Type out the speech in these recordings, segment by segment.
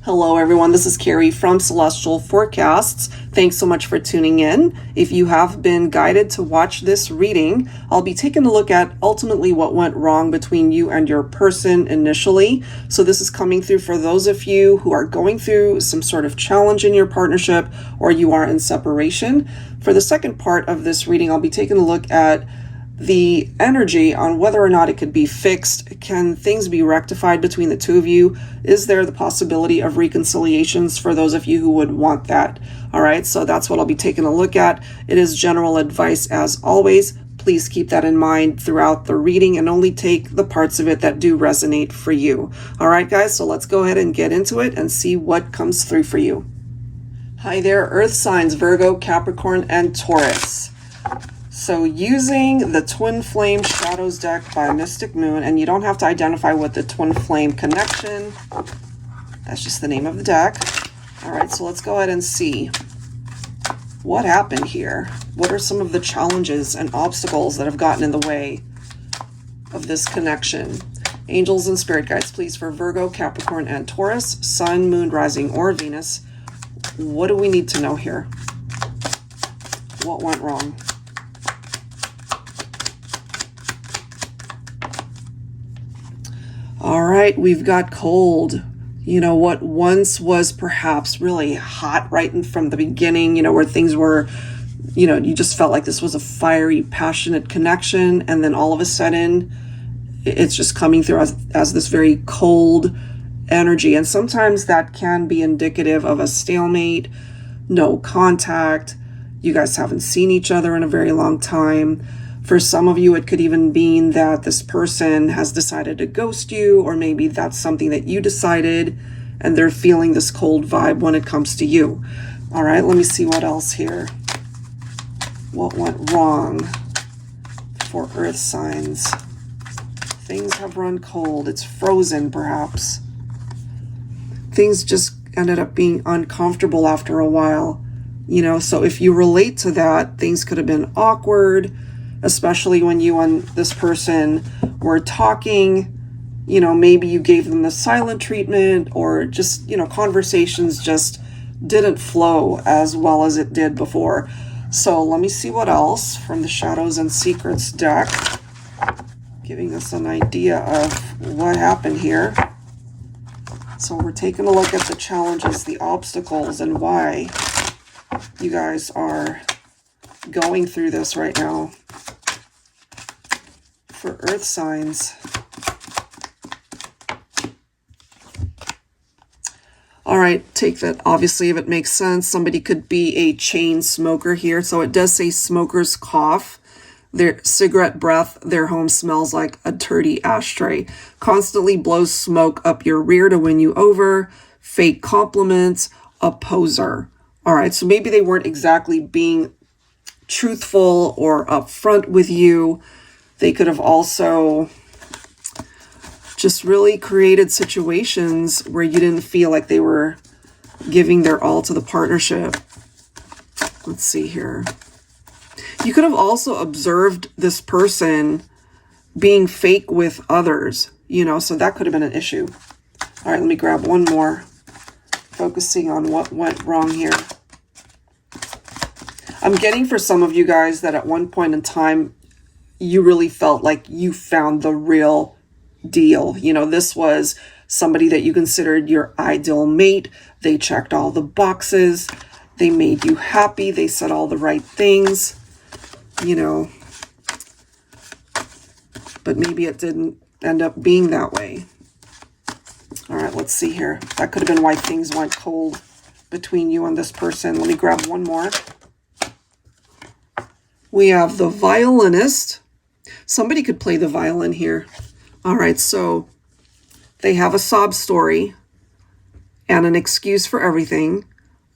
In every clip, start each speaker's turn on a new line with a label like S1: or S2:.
S1: Hello everyone, this is Carrie from Celestial Forecasts. Thanks so much for tuning in. If you have been guided to watch this reading, I'll be taking a look at ultimately what went wrong between you and your person initially. So this is coming through for those of you who are going through some sort of challenge in your partnership or you are in separation. For the second part of this reading, I'll be taking a look at the energy on whether or not it could be fixed. Can things be rectified between the two of you? Is there the possibility of reconciliations for those of you who would want that? All right, so that's what I'll be taking a look at. It is general advice as always. Please keep that in mind throughout the reading and only take the parts of it that do resonate for you. All right, guys, so let's go ahead and get into it and see what comes through for you. Hi there, Earth signs, Virgo, Capricorn, and Taurus. So using the Twin Flame Shadows deck by Mystic Moon, and you don't have to identify with the Twin Flame connection. That's just the name of the deck. All right, so let's go ahead and see what happened here. What are some of the challenges and obstacles that have gotten in the way of this connection? Angels and spirit guides, please, for Virgo, Capricorn, and Taurus, Sun, Moon, Rising, or Venus. What do we need to know here? What went wrong? All right, we've got cold. You know, what once was perhaps really hot right from the beginning, where things were, you just felt like this was a fiery, passionate connection. And then all of a sudden, it's just coming through as this very cold energy. And sometimes that can be indicative of a stalemate, no contact. You guys haven't seen each other in a very long time. For some of you, it could even mean that this person has decided to ghost you, or maybe that's something that you decided and they're feeling this cold vibe when it comes to you. All right, let me see what else here. What went wrong for Earth signs? Things have run cold. It's frozen, perhaps. Things just ended up being uncomfortable after a while. So if you relate to that, things could have been awkward, especially when you and this person were talking. Maybe you gave them the silent treatment, or just, conversations just didn't flow as well as it did before. So let me see what else from the Shadows and Secrets deck, giving us an idea of what happened here. So we're taking a look at the challenges, the obstacles, and why you guys are going through this right now. For Earth signs. All right, take that. Obviously, if it makes sense, somebody could be a chain smoker here. So it does say smokers cough. Their cigarette breath, their home smells like a dirty ashtray. Constantly blows smoke up your rear to win you over. Fake compliments, a poser. All right, so maybe they weren't exactly being truthful or upfront with you. They could have also just really created situations where you didn't feel like they were giving their all to the partnership. Let's see here. You could have also observed this person being fake with others, so that could have been an issue. All right, let me grab one more, focusing on what went wrong here. I'm getting for some of you guys that at one point in time, you really felt like you found the real deal. This was somebody that you considered your ideal mate. They checked all the boxes. They made you happy. They said all the right things, but maybe it didn't end up being that way. All right, let's see here. That could have been why things went cold between you and this person. Let me grab one more. We have the violinist. Somebody could play the violin here. All right, so they have a sob story and an excuse for everything.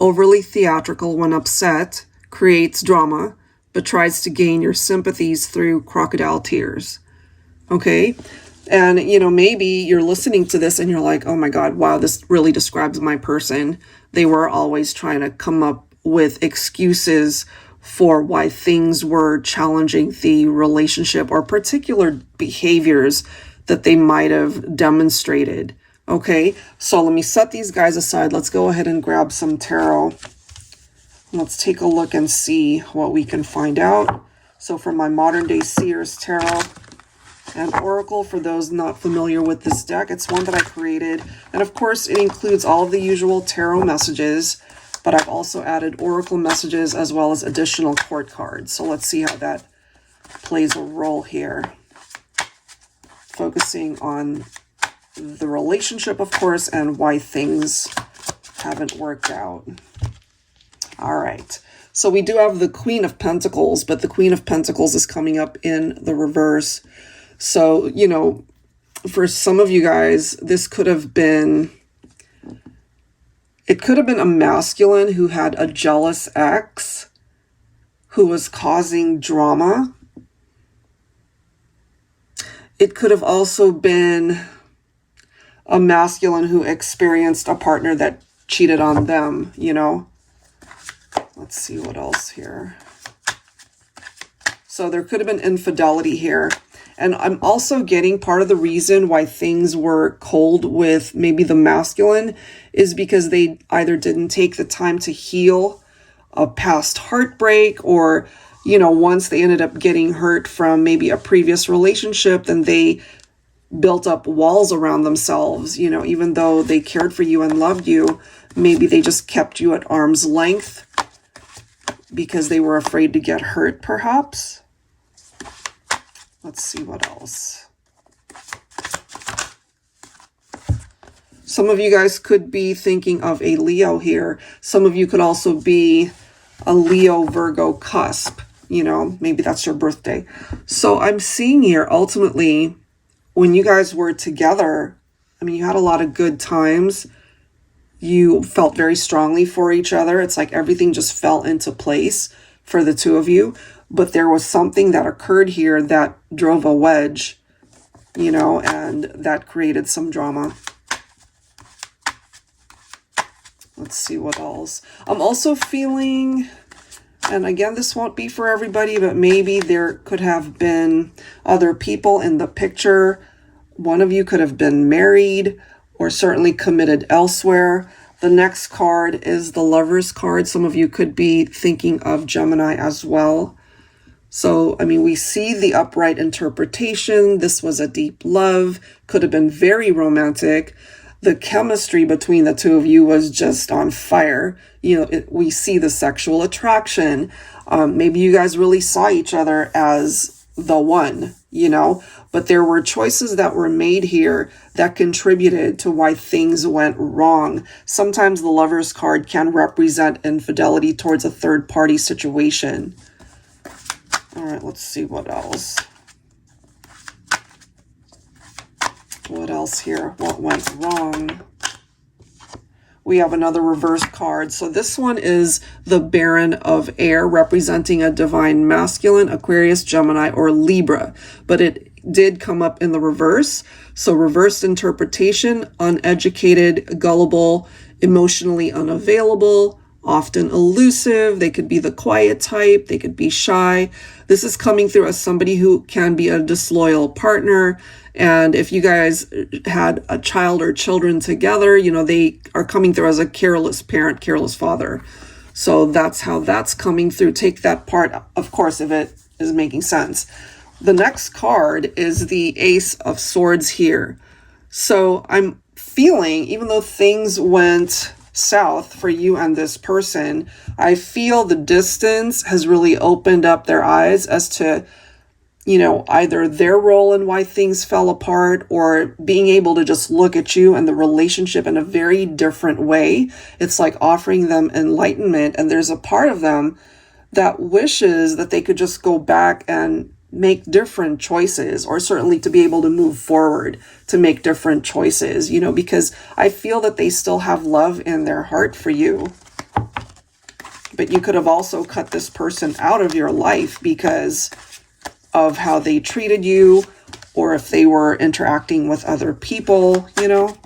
S1: Overly theatrical when upset, creates drama, but tries to gain your sympathies through crocodile tears. Okay? And, maybe you're listening to this and you're like, oh my God, wow, this really describes my person. They were always trying to come up with excuses for why things were challenging the relationship or particular behaviors that they might have demonstrated. Okay, so let me set these guys aside. Let's go ahead and grab some tarot. Let's take a look and see what we can find out. So for my modern day Seer's Tarot and Oracle, for those not familiar with this deck, it's one that I created. And of course, it includes all of the usual tarot messages, but I've also added Oracle messages as well as additional court cards. So let's see how that plays a role here. Focusing on the relationship, of course, and why things haven't worked out. All right. So we do have the Queen of Pentacles, but the Queen of Pentacles is coming up in the reverse. So, you know, for some of you guys, this could have been, it could have been a masculine who had a jealous ex who was causing drama. It could have also been a masculine who experienced a partner that cheated on them, you know. Let's see what else here. So there could have been infidelity here. And I'm also getting part of the reason why things were cold with maybe the masculine is because they either didn't take the time to heal a past heartbreak, or, you know, once they ended up getting hurt from maybe a previous relationship, then they built up walls around themselves. You know, even though they cared for you and loved you, maybe they just kept you at arm's length because they were afraid to get hurt, perhaps. Let's see what else. Some of you guys could be thinking of a Leo here. Some of you could also be a Leo Virgo cusp. You know, maybe that's your birthday. So I'm seeing here, ultimately, when you guys were together, I mean, you had a lot of good times. You felt very strongly for each other. It's like everything just fell into place for the two of you. But there was something that occurred here that drove a wedge, you know, and that created some drama. Let's see what else. I'm also feeling, and again, this won't be for everybody, but maybe there could have been other people in the picture. One of you could have been married or certainly committed elsewhere. The next card is the Lover's card. Some of you could be thinking of Gemini as well. So, I mean, we see the upright interpretation. This was a deep love, could have been very romantic. The chemistry between the two of you was just on fire. You know, we see the sexual attraction. Maybe you guys really saw each other as the one, you know, but there were choices that were made here that contributed to why things went wrong. Sometimes the Lover's card can represent infidelity towards a third party situation. All right, let's see what else. What else here? What went wrong? We have another reverse card. So this one is the Baron of Air, representing a divine masculine, Aquarius, Gemini, or Libra. But it did come up in the reverse. So reversed interpretation, uneducated, gullible, emotionally unavailable, often elusive. They could be the quiet type. They could be shy. This is coming through as somebody who can be a disloyal partner. And if you guys had a child or children together, you know, they are coming through as a careless parent, careless father. So that's how that's coming through. Take that part, of course, if it is making sense. The next card is the Ace of Swords here. So I'm feeling, even though things went south for you and this person, I feel the distance has really opened up their eyes as to, you know, either their role in why things fell apart, or being able to just look at you and the relationship in a very different way. It's like offering them enlightenment. And there's a part of them that wishes that they could just go back and make different choices, or certainly to be able to move forward to make different choices, you know, because I feel that they still have love in their heart for you. But you could have also cut this person out of your life because of how they treated you, or if they were interacting with other people, you know.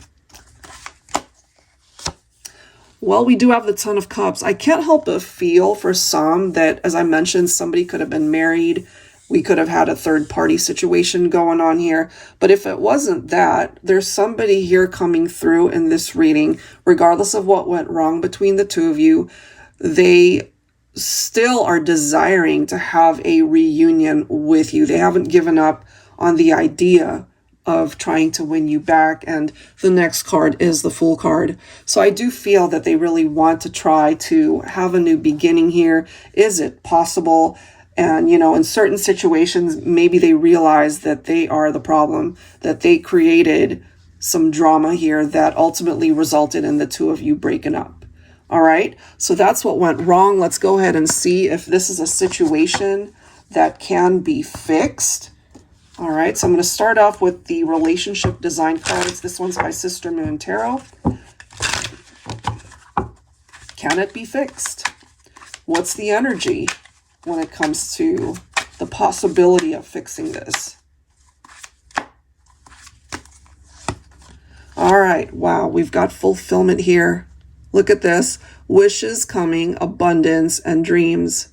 S1: Well, we do have the Ten of Cups. I can't help but feel for some that, as I mentioned, somebody could have been married We could have had a third party situation going on here. But if it wasn't that, there's somebody here coming through in this reading, regardless of what went wrong between the two of you, they still are desiring to have a reunion with you. They haven't given up on the idea of trying to win you back. And the next card is the Fool card. So I do feel that they really want to try to have a new beginning here. Is it possible? And, in certain situations, maybe they realize that they are the problem, that they created some drama here that ultimately resulted in the two of you breaking up. All right. So that's what went wrong. Let's go ahead and see if this is a situation that can be fixed. All right. So I'm going to start off with the relationship design cards. This one's by Sister Moon Tarot. Can it be fixed? What's the energy when it comes to the possibility of fixing this? All right. Wow. We've got fulfillment here. Look at this. Wishes coming, abundance, and dreams.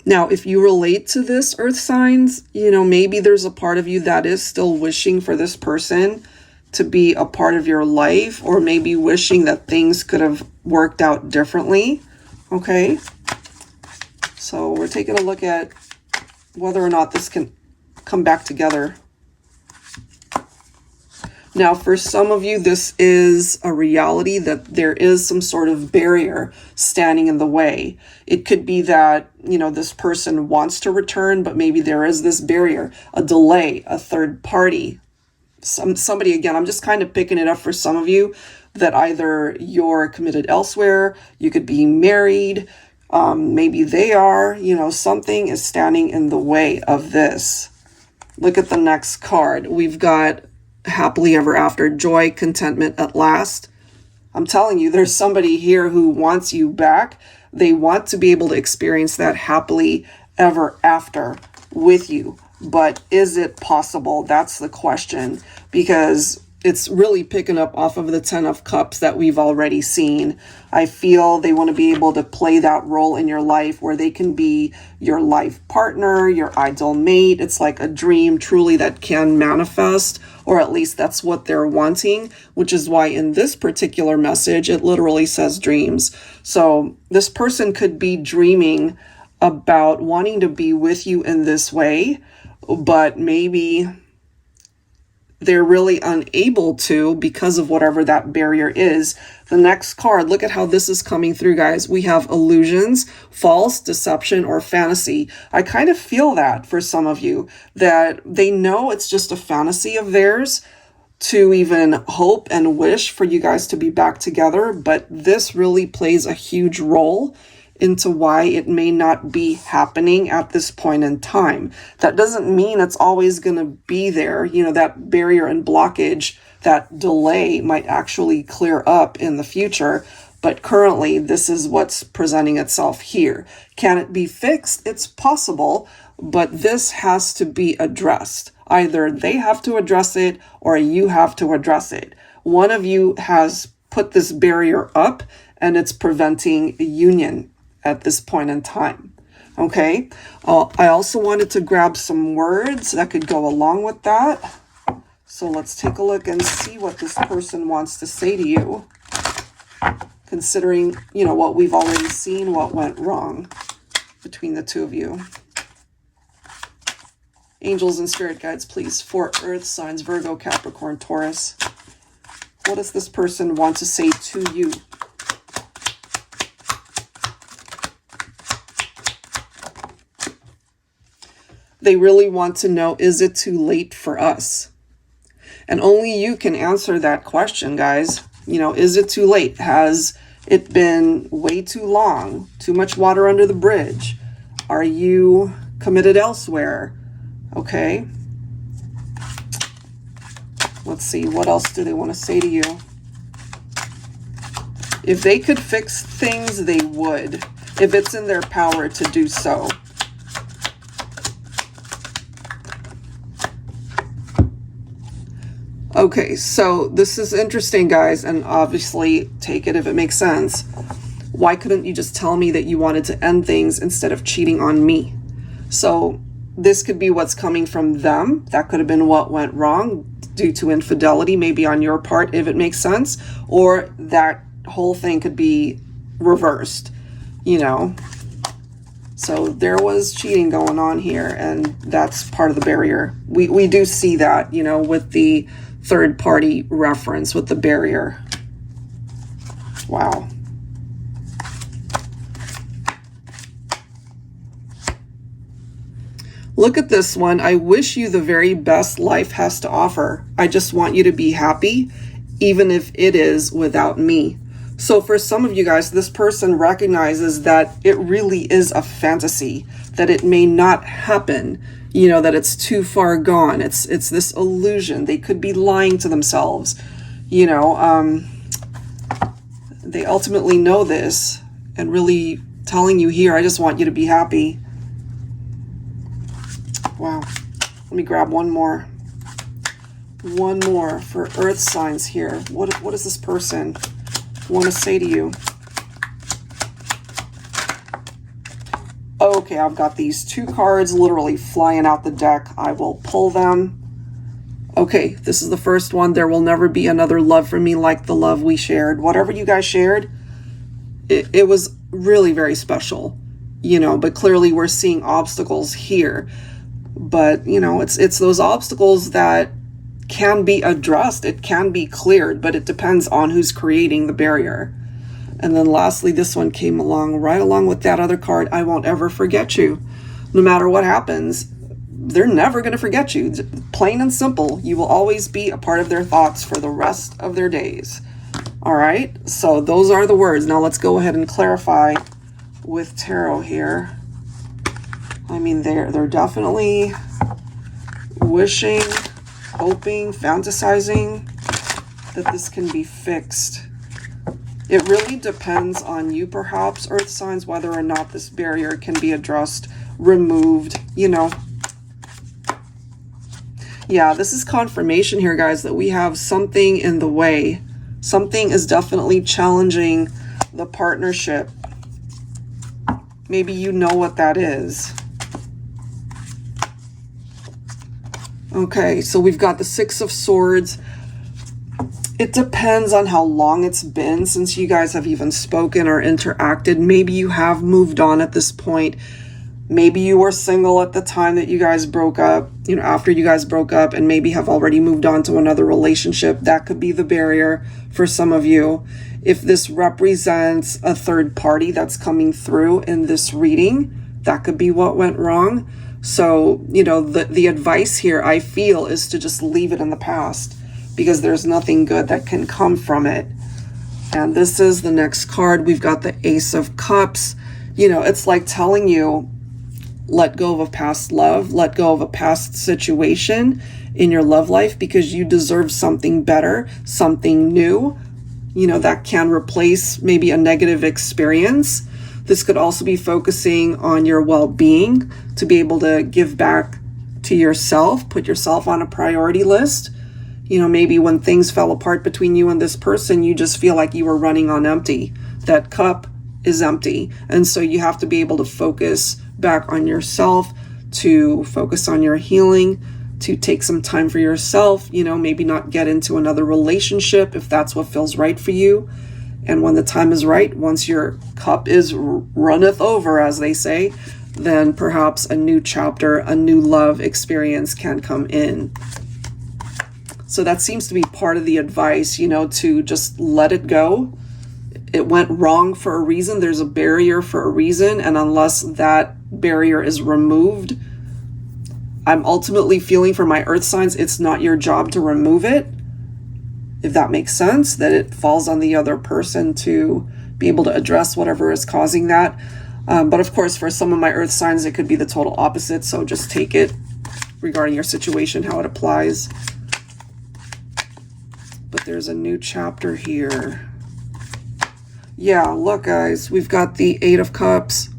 S1: Now, if you relate to this, earth signs, maybe there's a part of you that is still wishing for this person to be a part of your life, or maybe wishing that things could have worked out differently. Okay. So we're taking a look at whether or not this can come back together. Now, for some of you, this is a reality that there is some sort of barrier standing in the way. It could be that, this person wants to return, but maybe there is this barrier, a delay, a third party. Somebody, again, I'm just kind of picking it up for some of you, that either you're committed elsewhere, you could be married, maybe they are, something is standing in the way of this. Look at the next card. We've got happily ever after, joy, contentment at last. I'm telling you, there's somebody here who wants you back. They want to be able to experience that happily ever after with you. But is it possible? That's the question, because it's really picking up off of the 10 of Cups that we've already seen. I feel they want to be able to play that role in your life where they can be your life partner, your ideal mate. It's like a dream truly that can manifest, or at least that's what they're wanting, which is why in this particular message, it literally says dreams. So this person could be dreaming about wanting to be with you in this way, but maybe they're really unable to because of whatever that barrier is. The next card, look at how this is coming through, guys. We have illusions, false, deception, or fantasy. I kind of feel that for some of you, that they know it's just a fantasy of theirs to even hope and wish for you guys to be back together, but this really plays a huge role into why it may not be happening at this point in time. That doesn't mean it's always going to be there. That barrier and blockage, that delay might actually clear up in the future. But currently, this is what's presenting itself here. Can it be fixed? It's possible, but this has to be addressed. Either they have to address it or you have to address it. One of you has put this barrier up and it's preventing union at this point in time. Okay. I also wanted to grab some words that could go along with that. So let's take a look and see what this person wants to say to you, considering, what we've already seen, what went wrong between the two of you. Angels and spirit guides, please, for earth signs, Virgo, Capricorn, Taurus. What does this person want to say to you? They really want to know, is it too late for us? And only you can answer that question, guys. Is it too late? Has it been way too long? Too much water under the bridge? Are you committed elsewhere? Okay. Let's see. What else do they want to say to you? If they could fix things, they would, if it's in their power to do so. Okay, so this is interesting, guys, and obviously take it if it makes sense. Why couldn't you just tell me that you wanted to end things instead of cheating on me? So this could be what's coming from them. That could have been what went wrong due to infidelity, maybe on your part, if it makes sense. Or that whole thing could be reversed, you know. So there was cheating going on here, and that's part of the barrier. We do see that, you know, with the third party reference, with the barrier. Wow. Look at this one. I wish you the very best life has to offer. I just want you to be happy, even if it is without me. So for some of you guys, this person recognizes that it really is a fantasy, that it may not happen, you know, that it's too far gone. It's this illusion. They could be lying to themselves, you know. They ultimately know this and really telling you here, I just want you to be happy. Wow. Let me grab one more. One more for earth signs here. What does this person want to say to you? Okay, I've got these two cards literally flying out the deck. I will pull them. Okay, this is the first one. There will never be another love for me like the love we shared. Whatever you guys shared, it was really very special, you know, but clearly we're seeing obstacles here. But, you know, it's those obstacles that can be addressed. It can be cleared, but it depends on who's creating the barrier. And then lastly, this one came along right along with that other card. I won't ever forget you. No matter what happens, they're never going to forget you. Plain and simple. You will always be a part of their thoughts for the rest of their days. All right. So those are the words. Now let's go ahead and clarify with tarot here. I mean, they're definitely wishing, hoping, fantasizing that this can be fixed. It really depends on you, perhaps, earth signs, whether or not this barrier can be addressed, removed, you know. Yeah, this is confirmation here, guys, that we have something in the way. Something is definitely challenging the partnership. Maybe you know what that is. Okay, so we've got the Six of Swords. It depends on how long it's been since you guys have even spoken or interacted. Maybe you have moved on at this point. Maybe you were single at the time that you guys broke up, you know, after you guys broke up, and maybe have already moved on to another relationship. That could be the barrier for some of you. If this represents a third party that's coming through in this reading, that could be what went wrong. So, you know, the advice here, I feel, is to just leave it in the past, because there's nothing good that can come from it. And this is the next card. We've got the Ace of Cups. You know, it's like telling you, let go of a past love, let go of a past situation in your love life, because you deserve something better, something new, you know, that can replace maybe a negative experience. This could also be focusing on your well-being, to be able to give back to yourself, put yourself on a priority list. You know, maybe when things fell apart between you and this person, you just feel like you were running on empty. That cup is empty. And so you have to be able to focus back on yourself, to focus on your healing, to take some time for yourself, you know, maybe not get into another relationship if that's what feels right for you. And when the time is right, once your cup is runneth over, as they say, then perhaps a new chapter, a new love experience can come in. So that seems to be part of the advice, you know, to just let it go. It went wrong for a reason. There's a barrier for a reason. And unless that barrier is removed, I'm ultimately feeling for my earth signs, it's not your job to remove it. If that makes sense, that it falls on the other person to be able to address whatever is causing that. But of course, for some of my earth signs, it could be the total opposite. So just take it regarding your situation, how it applies. But there's a new chapter here. Yeah, look, guys, we've got the Eight of Cups.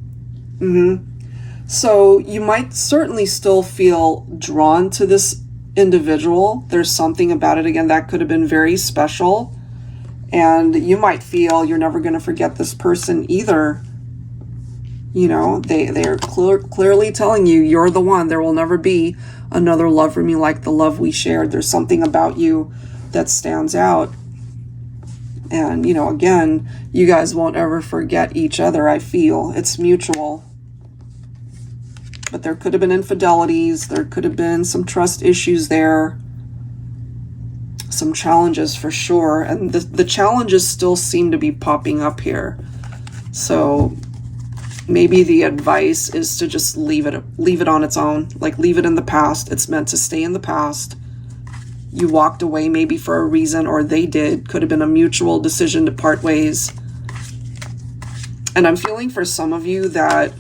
S1: So you might certainly still feel drawn to this individual. There's something about it, again, that could have been very special. And you might feel you're never going to forget this person either. You know, they're clearly telling you you're the one. There will never be another love for me like the love we shared. There's something about you that stands out. And, you know, again, you guys won't ever forget each other, I feel. It's mutual. But there could have been infidelities. There could have been some trust issues there. Some challenges for sure. And the challenges still seem to be popping up here. So maybe the advice is to just leave it on its own. Like, leave it in the past. It's meant to stay in the past. You walked away maybe for a reason, or they did. Could have been a mutual decision to part ways. And I'm feeling for some of you that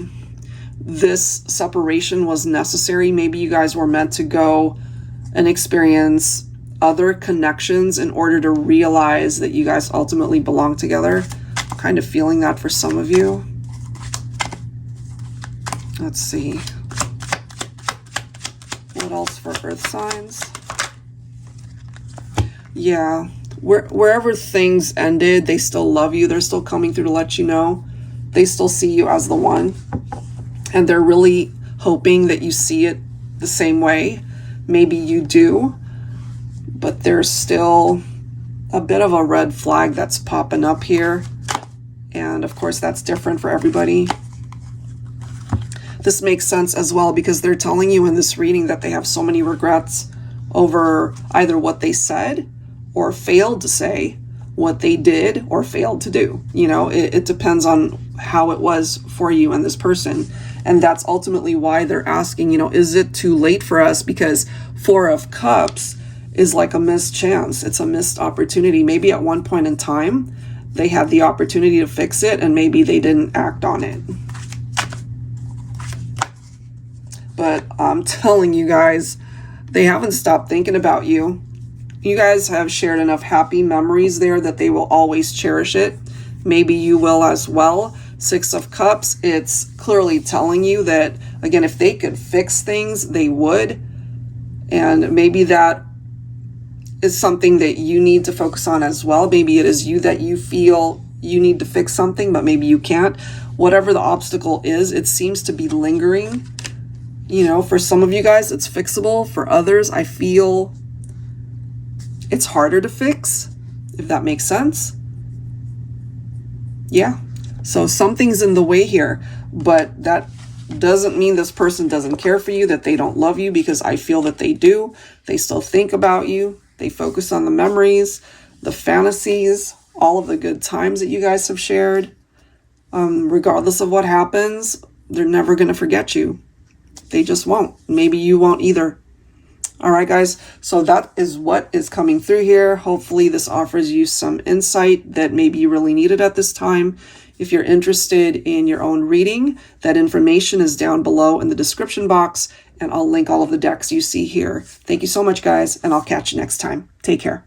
S1: this separation was necessary. Maybe you guys were meant to go and experience other connections in order to realize that you guys ultimately belong together. I'm kind of feeling that for some of you. Let's see. What else for earth signs? Yeah, wherever things ended, they still love you. They're still coming through to let you know. They still see you as the one. And they're really hoping that you see it the same way. Maybe you do. But there's still a bit of a red flag that's popping up here. And of course, that's different for everybody. This makes sense as well because they're telling you in this reading that they have so many regrets over either what they said or failed to say, what they did or failed to do. You know, it depends on how it was for you and this person. And that's ultimately why they're asking, you know, is it too late for us? Because 4 of Cups is like a missed chance. It's a missed opportunity. Maybe at one point in time, they had the opportunity to fix it and maybe they didn't act on it. But I'm telling you guys, they haven't stopped thinking about you. You guys have shared enough happy memories there that they will always cherish it. Maybe you will as well. 6 of Cups, it's clearly telling you that, again, if they could fix things, they would. And maybe that is something that you need to focus on as well. Maybe it is you that you feel you need to fix something, but maybe you can't. Whatever the obstacle is, it seems to be lingering. You know, for some of you guys, it's fixable. For others, I feel it's harder to fix, if that makes sense. Yeah. So something's in the way here, but that doesn't mean this person doesn't care for you, that they don't love you, because I feel that they do. They still think about you. They focus on the memories, the fantasies, all of the good times that you guys have shared. Regardless of what happens, they're never going to forget you. They just won't. Maybe you won't either. All right, guys. So that is what is coming through here. Hopefully this offers you some insight that maybe you really needed at this time. If you're interested in your own reading, that information is down below in the description box, and I'll link all of the decks you see here. Thank you so much, guys, and I'll catch you next time. Take care.